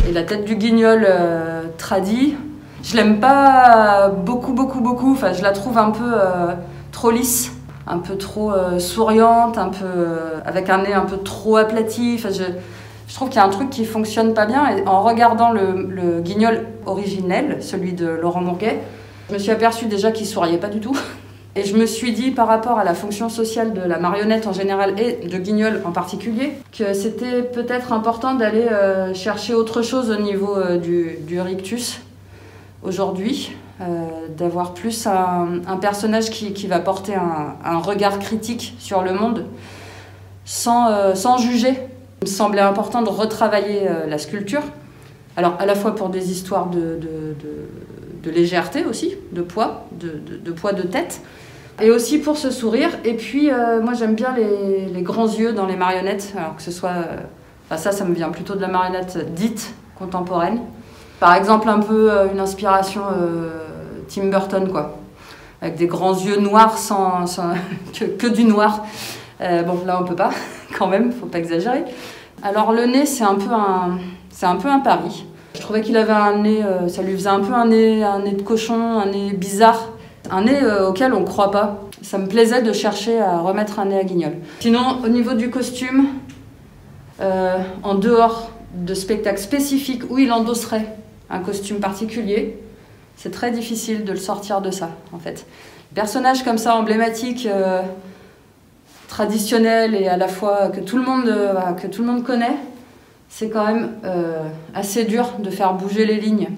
Et la tête du guignol tradi, je l'aime pas beaucoup. Enfin, je la trouve un peu trop lisse, un peu trop souriante, un peu avec un nez un peu trop aplati. Enfin, je trouve qu'il y a un truc qui fonctionne pas bien. Et en regardant le guignol originel, celui de Laurent Mourguet, je me suis aperçue déjà qu'il souriait pas du tout. Et je me suis dit, par rapport à la fonction sociale de la marionnette en général et de Guignol en particulier, que c'était peut-être important d'aller chercher autre chose au niveau du rictus aujourd'hui, d'avoir plus un personnage qui va porter un regard critique sur le monde sans juger. Il me semblait important de retravailler la sculpture, alors à la fois pour des histoires de légèreté aussi, de poids, de poids de tête, et aussi pour ce sourire. Et puis moi j'aime bien les grands yeux dans les marionnettes, alors que ce soit ça me vient plutôt de la marionnette dite contemporaine, par exemple un peu une inspiration Tim Burton, quoi, avec des grands yeux noirs que du noir. Bon, là on peut pas quand même, faut pas exagérer. Alors le nez, c'est un peu un pari. Je trouvais qu'il avait un nez, ça lui faisait un peu un nez de cochon, un nez bizarre, un nez auquel on ne croit pas. Ça me plaisait de chercher à remettre un nez à Guignol. Sinon, au niveau du costume, en dehors de spectacles spécifiques où il endosserait un costume particulier, c'est très difficile de le sortir de ça, en fait. Personnage comme ça, emblématique, traditionnel et à la fois que tout le monde connaît, c'est quand même assez dur de faire bouger les lignes.